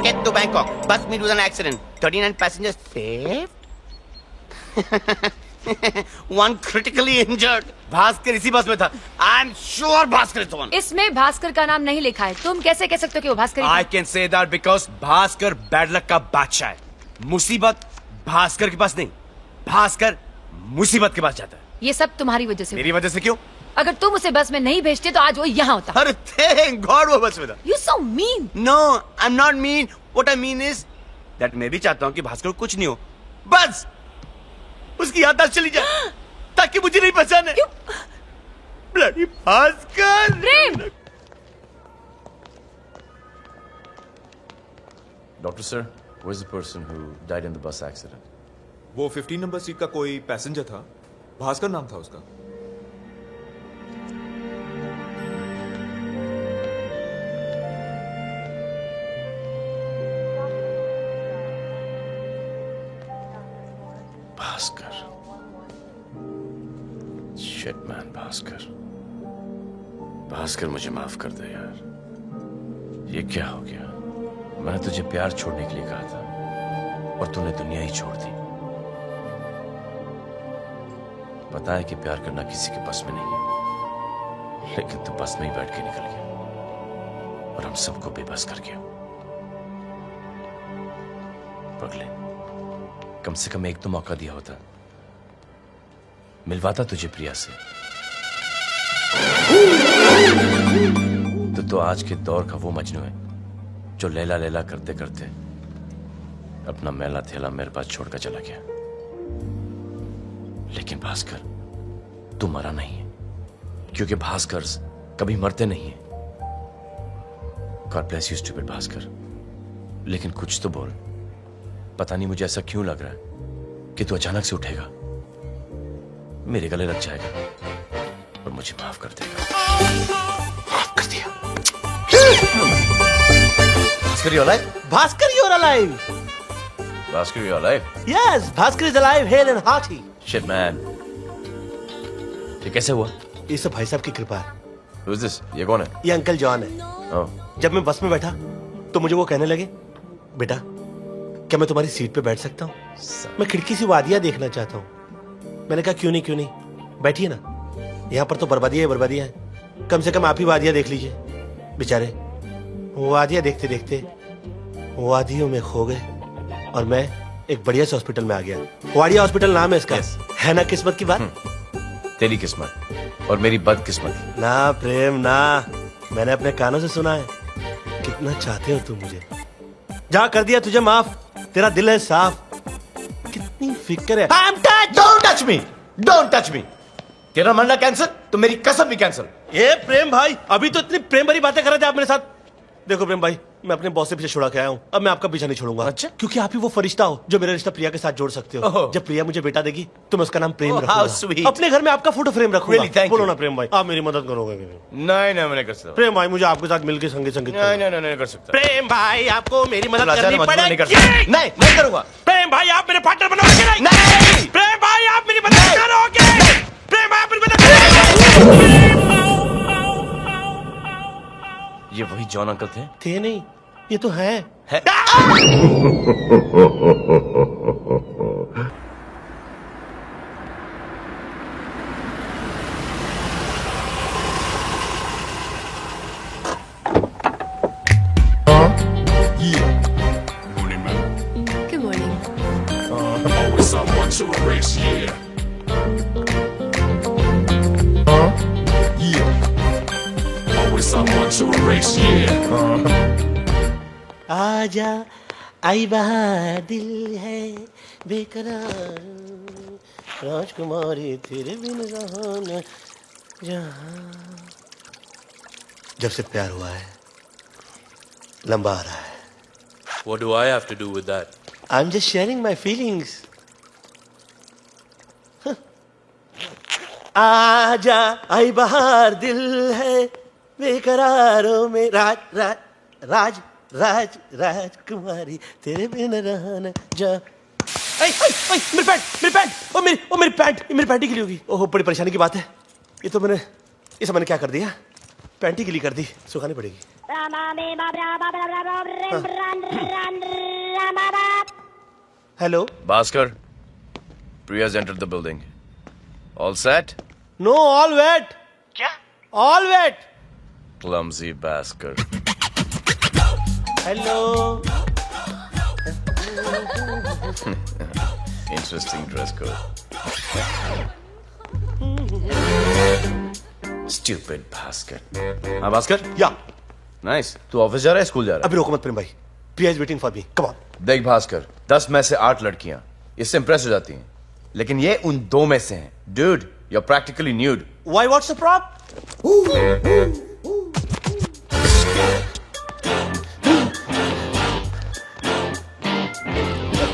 Get to Bangkok. Bus meet with an accident. 39 passengers saved. One critically injured. Bhaskar इसी बस में था. I'm sure Bhaskar is the one. इसमें भास्कर का नाम नहीं लिखा है. तुम कैसे कह सकते हो कि वो Bhaskar? I can say that because Bhaskar bad luck का बादशाह है. मुसीबत भास्कर के पास नहीं, भास्कर मुसीबत के पास जाता है. ये सब तुम्हारी वजह से. मेरी वजह से क्यों? अगर तुम उसे बस में नहीं भेजते तो आज वो यहाँ होता. अरे thank God वो बस में था. You so mean. No, I'm not mean. What I mean is that मैं भी चाहता हूँ कि भास्कर को कुछ नहीं हो. बस उसकी याददाश्त चली जाए ताकि मुझे नहीं पहचाने. Bloody Bhaskar. Prem. Doctor sir, where's the person who died in the bus accident? वो 15 नंबर सीट का कोई पैसेंजर था. भास्कर नाम था उसका. भास्कर. Shit man, Bhaskar. भास्कर मुझे माफ कर दे यार. ये क्या हो गया? मैंने तुझे प्यार छोड़ने के लिए कहा था और तूने दुनिया ही छोड़ दी. पता है कि प्यार करना किसी के बस में नहीं है, लेकिन तू बस में ही बैठ के निकल गया और हम सबको बेबस कर गया. पगले, कम से कम एक तो मौका दिया होता, मिलवाता तुझे प्रिया से. तो आज के दौर का वो मजनू है जो लैला लैला करते करते अपना मैला थैला मेरे पास छोड़कर चला गया. लेकिन भास्कर, तू मरा नहीं है, क्योंकि भास्कर कभी मरते नहीं है. God bless you stupid Bhaskar. लेकिन कुछ तो बोल. पता नहीं मुझे ऐसा क्यों लग रहा है कि तू अचानक से उठेगा, मेरे गले लग जाएगा और मुझे माफ कर देगा. माफ कर दिया. Bhaskar, you're alive? Bhaskar, you're alive! Bhaskar, you alive? Yes, Bhaskar is alive, hale and hearty. Shit man. ये कैसे हुआ? ये सब भाई साहब की कृपा है. Who is this? ये कौन है? ये अंकल जॉन है. Oh. जब मैं बस में बैठा तो मुझे वो कहने लगे, बेटा क्या मैं तुम्हारी सीट पे बैठ सकता हूँ? मैं खिड़की से वादियाँ देखना चाहता हूँ. मैंने कहा क्यों नहीं, बैठिए ना. यहाँ पर तो बर्बादियाँ है. कम से कम आप ही वादियाँ देख लीजिए. बेचारे वादियाँ देखते देखते वादियों में खो गए और मैं एक बढ़िया से हॉस्पिटल में आ गया. वाडिया हॉस्पिटल नाम है इसका. है ना किस्मत की बात. तेरी किस्मत और मेरी बदकिस्मत. ना प्रेम ना, मैंने अपने कानों से सुना है. कितना चाहते हो तुम मुझे. जा कर दिया तुझे माफ. तेरा दिल है साफ. कितनी फिक्र है. Don't touch me! Don't touch me! तेरा मरना कैंसर तो मेरी कसम भी कैंसर. ये प्रेम भाई, अभी तो इतनी प्रेम भरी बातें कर रहे थे आप मेरे साथ. देखो प्रेम भाई, मैं अपने बॉस से पीछे छुड़ा के आया हूँ. अब मैं आपका पीछा नहीं छोड़ूंगा. अच्छा? क्योंकि आप ही वो फरिश्ता हो जो मेरा रिश्ता प्रिया के साथ जोड़ सकते हो. ओह. जब प्रिया मुझे बेटा देगी तो मैं उसका नाम प्रेम Oh, रखूंगा. how sweet. अपने घर में आपका फोटो फ्रेम रखूंगा. Really, thank बोलो you. ना प्रेम भाई, आप मेरी मदद करोगे. नहीं मैं नहीं कर सकता. प्रेम भाई, मुझे आपके साथ मिलकर संगीत नहीं कर सकता. प्रेम भाई, आपको मेरी मदद लाचार करनी मजबूर नहीं कर पड़ेगी. सकता. नहीं करूंगा. प्रेम भाई, आप मेरे पार्टनर बनोगे नहीं? नहीं. प्रेम भाई, आप मेरी मदद करोगे? प्रेम भाई, आप मेरी मदद करोगे? ये वही जॉन अंकल थे नहीं, ये तो है. Good morning. Always someone to erase, yeah. Always someone to erase, yeah. आजा आई बहार दिल है बेकरार, राजकुमारी तेरे बिन रहा न जहां. जब से प्यार हुआ है लंबा आ रहा है. What do I have to do with that? I'm just sharing my feelings. आजा आई बहार दिल है बेकरारों में राज राज राज राज राजकुमारी तेरे बिन रहना जा. मेरी पैंट ओ मेरी पैंट ही गिली होगी. ओह बड़ी परेशानी की बात है. ये सब मैंने क्या कर दिया. पैंट ही गिली कर दी. सुखानी पड़ेगी. Hello Bhaskar, Priya's entered the building. All set? No all wait क्या all wait Clumsy Bhaskar. Hello Interesting dress code. Stupid Bhaskar. हाँ भास्कर? या Nice. तू ऑफिस जा रहा है स्कूल जा रहा अभी रोको मत प्रेम भाई Priya is waiting for me come on है? देख भास्कर, 10 में से 8 लड़कियां इससे इंप्रेस हो जाती हैं, लेकिन ये उन 2 में से हैं. Dude, you're practically nude. Why what's the problem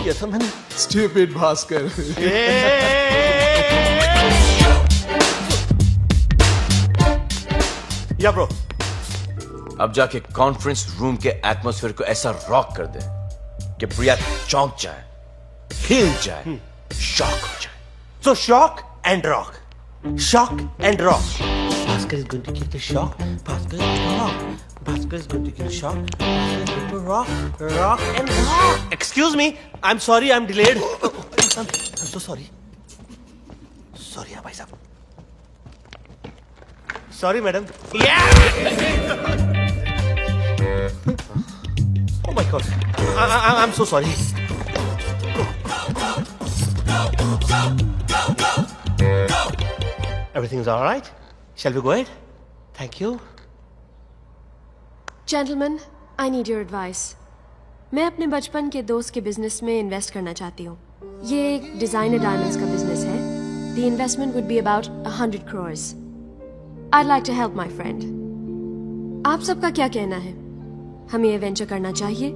ऐसा मैंने Stupid भास्कर. या ब्रो अब जाके कॉन्फ्रेंस रूम के एटमॉस्फेयर को ऐसा रॉक कर दे कि प्रिया चौंक जाए, हिल जाए, शॉक हो जाए. So shock and rock. Shock and rock. Bhaskar is going to give the shock. Bhaskar is going to rock. Bhaskar is going to give the shock. Bhaskar is going to rock. Rock and rock. Excuse me. I'm sorry. I'm delayed. I'm so sorry. Sorry, भाई साहब. Sorry, madam. Yeah. Oh my God. I'm so sorry. Everything is all right? Shall we go ahead? Thank you. Gentlemen, I need your advice. मैं अपने बचपन के दोस्त के business में invest करना चाहती हूँ. ये एक डिजाइनर डायमंड्स का बिजनेस है. The investment would be about 100 crores. I'd like to help my friend. आप सबका क्या कहना है? हमें ये वेंचर करना चाहिए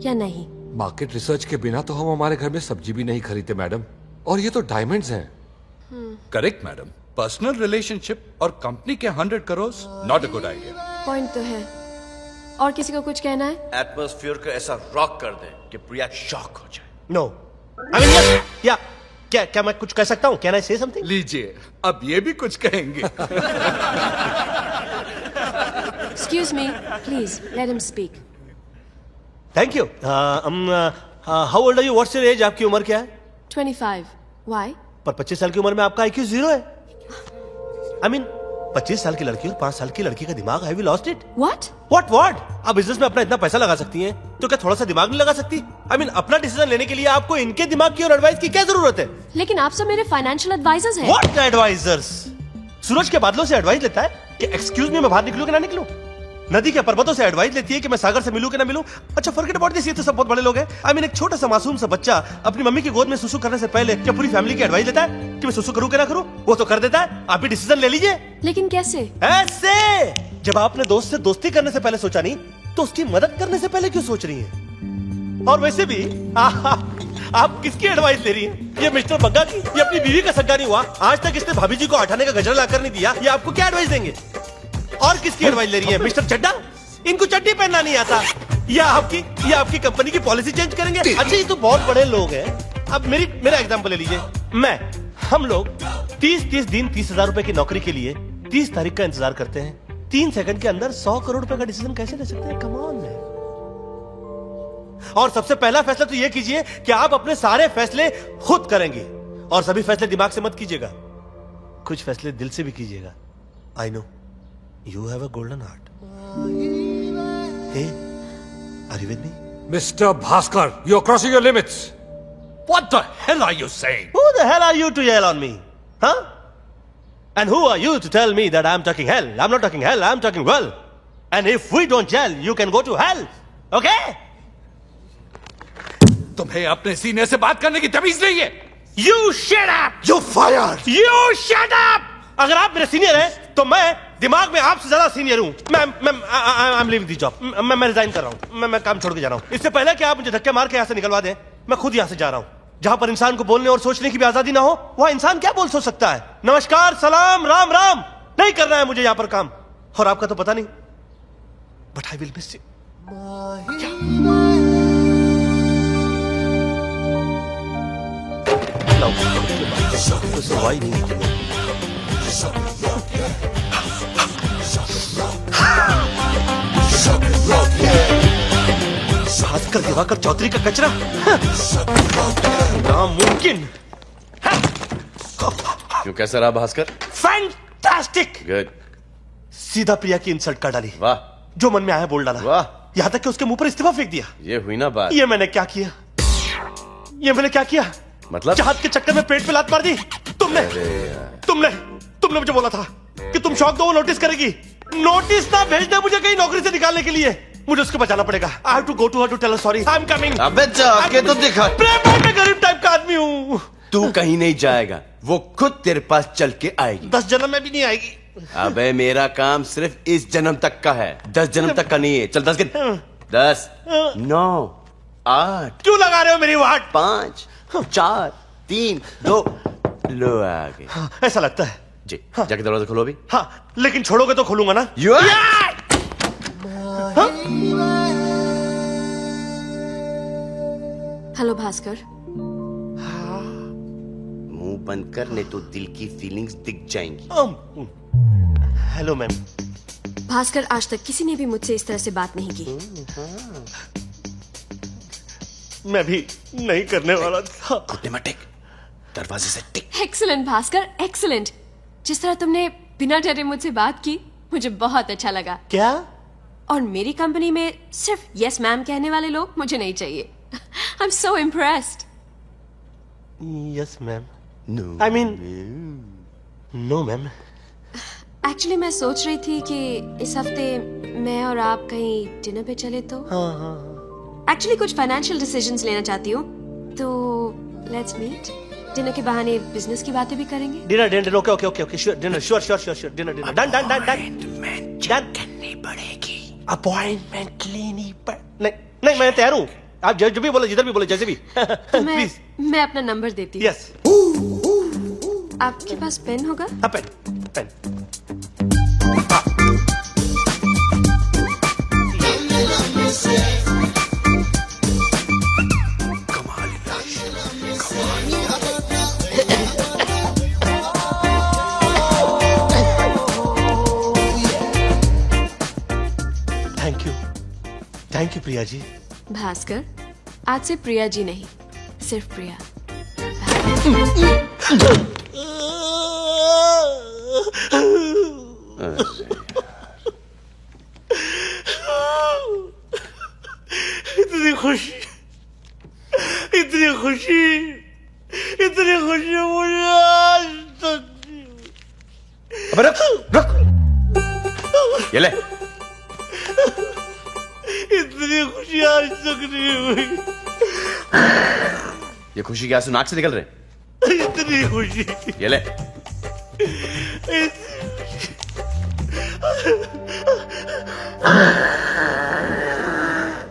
या नहीं? मार्केट रिसर्च के बिना तो हम हमारे घर में सब्जी भी नहीं खरीदते मैडम, और ये तो डायमंड्स हैं. Correct madam. पर्सनल रिलेशनशिप और कंपनी के 100 crore not a good idea. Point तो है. और किसी को कुछ कहना है? एटमॉस्फेयर को ऐसा रॉक कर दे कि प्रिया शॉक हो जाए. No. I mean yes. Yeah. क्या मैं कुछ कह सकता हूँ? Can I say something? लीजिए, अब ये भी कुछ कहेंगे. Excuse me, please let him speak. Thank you. How old are you? What's your age? आपकी उम्र क्या है? 25. Why? पर 25 साल की उम्र में आपका IQ 0 है. I mean 25 साल की लड़की और 5 साल की लड़की का दिमाग. Have you lost it? What? What? आप बिजनेस में अपना इतना पैसा लगा सकती हैं, तो क्या थोड़ा सा दिमाग नहीं लगा सकती? I mean अपना डिसीजन लेने के लिए आपको इनके दिमाग की और एडवाइस की क्या जरूरत है? लेकिन आप सब मेरे फाइनेंशियल एडवाइजर्स हैं. What advisors? सूरज के बादलों से एडवाइस लेता है कि एक्सक्यूज मी मैं बाहर निकलूं कि ना निकलूं? नदी के पर्वतों से एडवाइस लेती है कि मैं सागर से मिलूं कि ना मिलूं? अच्छा फॉरगेट अबाउट दिस, ये तो सब बहुत बड़े लोग हैं. आई मीन एक छोटा सा मासूम सा बच्चा अपनी मम्मी की गोद में सुसु करने से पहले क्या पूरी फैमिली की एडवाइस लेता है कि मैं सुसु करूं कि ना करूं? वो तो कर देता है. आप भी डिसीजन ले लीजिए. लेकिन कैसे? ऐसे जब आपने दोस्त से दोस्ती करने से पहले सोचा नहीं, तो उसकी मदद करने से पहले क्यों सोच रही हैं? और वैसे भी आप किसकी एडवाइस ले रही हैं? ये मिस्टर बग्गा की? ये अपनी बीवी का सग्गा नहीं हुआ? आज तक इसने भाभी जी को हटाने का गजरा लाकर नहीं दिया. ये आपको क्या एडवाइस देंगे? और किसकी एडवाइस ले रही है? मिस्टर चड्डा? इनको चड्डी पहनना नहीं आता. या आपकी कंपनी की पॉलिसी चेंज करेंगे? अच्छा ये तो बहुत बड़े लोग हैं. अब मेरा एग्जांपल ले लीजिए. हम लोग 30 दिन 30,000 रुपए की नौकरी के लिए 30 तारीख का इंतजार करते हैं. 3 सेकंड के अंदर 100 करोड़ रुपए का डिसीजन कैसे ले सकते हैं? Come on. और सबसे पहला फैसला तो ये कीजिए कि आप अपने सारे फैसले खुद करेंगे, और सभी फैसले दिमाग से मत कीजिएगा. कुछ फैसले दिल से भी कीजिएगा. I know you have a golden heart. Hey, are you with me? Mr. Bhaskar, you're crossing your limits. What the hell are you saying? Who the hell are you to yell on me? Huh? And who are you to tell me that I'm talking hell? I'm not talking hell, I'm talking well. And if we don't yell, you can go to hell. Okay? तुम्हें अपने senior से बात करने की तमीज नहीं है. You shut up! You fired. You shut up! अगर आप मेरे सीनियर हैं, तो मैं दिमाग में आपसे ज्यादा सीनियर हूं. I'm leaving the job. मैं रिजाइन कर रहा हूं. मैं काम छोड़ के जा रहा हूं. इससे पहले कि आप मुझे धक्के मार के यहां से निकलवा दें, मैं खुद यहां से जा रहा हूं. जहां पर इंसान को बोलने और सोचने की भी आजादी ना हो, वहां इंसान क्या बोल सोच सकता है? नमस्कार, सलाम, राम राम नहीं करना है मुझे यहां पर काम. और आपका तो पता नहीं, but I will miss you. Sawai नहीं. Shut कल दिवाकर चौधरी का कचरा, नामुमकिन। क्यों, कैसा रहा भास्कर? फैंटास्टिक। गुड। सीधा प्रिया की इंसल्ट कर डाली, वाह। जो मन में आया बोल डाला, वाह। यहां तक कि उसके मुंह पर इस्तीफा फेंक दिया। ये हुई ना बात। ये मैंने क्या किया, ये मैंने क्या किया? मतलब? चाहत के चक्कर में पेट पे लात मार दी तुमने। तुमने मुझे बोला था कि तुम शौक दो वो नोटिस करेगी। नोटिस ना भेजना मुझे कहीं नौकरी से निकालने के लिए। मुझे उसको बचाना पड़ेगा। I have to go to her to tell her sorry. I am coming. अबे जाके तो दिखा। मैं गरीब टाइप का आदमी हूँ। तू कहीं नहीं जाएगा, वो खुद तेरे पास चल के आएगी। 10 जन्म में भी नहीं आएगी। अबे मेरा काम सिर्फ इस जन्म तक का है, 10 जन्म तक का नहीं है। चल 10 गिन। 10, 9, 8। क्यों लगा रहे हो मेरी वाट? 5, 4, 3, 2। लो आ गए। ऐसा लगता है जी। जाके दरवाजा खोलो अभी। हाँ, लेकिन छोड़ोगे तो खोलूंगा ना। हेलो भास्कर। मुंह बंद कर, नहीं तो दिल की फीलिंग्स दिख जाएंगी। Hello ma'am. भास्कर, आज तक किसी ने भी मुझसे इस तरह से बात नहीं की। मैं भी नहीं करने वाला था। घुटने मत टेक, दरवाजे से टिक। Excellent Bhaskar, excellent. जिस तरह तुमने बिना डरे मुझसे बात की, मुझे बहुत अच्छा लगा। क्या? और मेरी कंपनी में सिर्फ यस मैम कहने वाले लोग मुझे नहीं चाहिए। I am so impressed. Yes ma'am. No. I mean no ma'am. Actually मैं सोच रही थी कि इस हफ्ते मैं और आप कहीं डिनर पे चले तो। एक्चुअली कुछ फाइनेंशियल डिसीजंस लेना चाहती हूँ, तो लेट्स मीट। डिनर के बहाने बिजनेस की बातें भी करेंगे। Dinner okay okay okay okay, sure dinner, sure dinner done done done done करनी पड़ेगी। अपॉइंटमेंट लेनी पड़। नहीं मैं तैयार हूँ। आप जो भी बोले, जिधर भी बोले, जैसे भी। तो प्लीज। मैं अपना नंबर देती हूँ। यस। आपके पास पेन होगा? हाँ, pen. Thank you Priya ji. Bhaskar, आज से प्रिया जी नहीं, सिर्फ प्रिया। इतनी खुशी मुझे आज तक। अबे रुक। ये ले। इतनी खुशी आज तक नहीं हुई। ये खुशी के आंसू नाक से निकल रहे। इतनी खुशी। ये ले।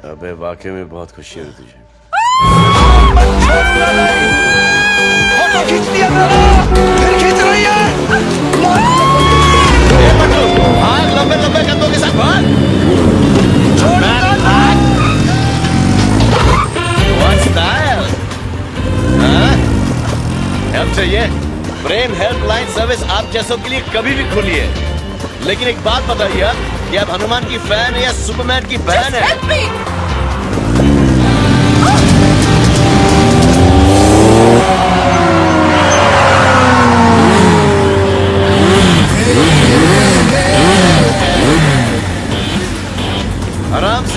अबे वाकई में बहुत खुशी हुई तुझे। फोटो खींच लिया मेरा, फिर खींच रही है। भाग, लंबे कदमों के साथ भाग। हेल्प चाहिए? प्रेम हेल्पलाइन सर्विस आप जैसों के लिए कभी भी खुली है। लेकिन एक बात बताइए कि आप हनुमान की फैन है या सुपरमैन की बहन है?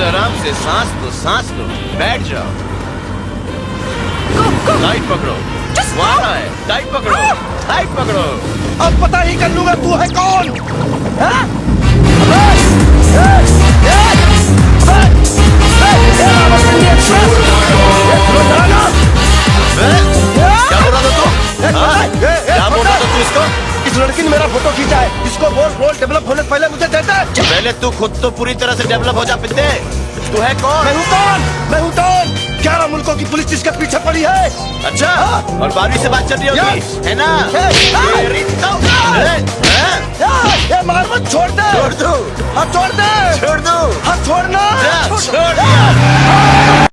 आराम से सांस लो, बैठ जाओ। टाइट पकड़ो। वहाँ है, टाइट पकड़ो। अब पता ही कर लूंगा तू है कौन। क्या बोल रहा था तू इसको? इस लड़की ने मेरा फोटो खींचा है। इसको बोल रोल डेवलप होने से पहले मुझे देता है। पहले तू खुद तो पूरी तरह से डेवलप हो जा पिते। तू है कौन? मैं हूँ कौन? 11 मुल्कों की पुलिस जिसके पीछे पड़ी है। अच्छा, और 12वीं से बात चल रही होगी, है ना? ये मार मत, छोड़ दे। छोड़ दो। हाँ छोड़ दे। छोड़ दो। हाँ छोड़ना। छोड़ दिया।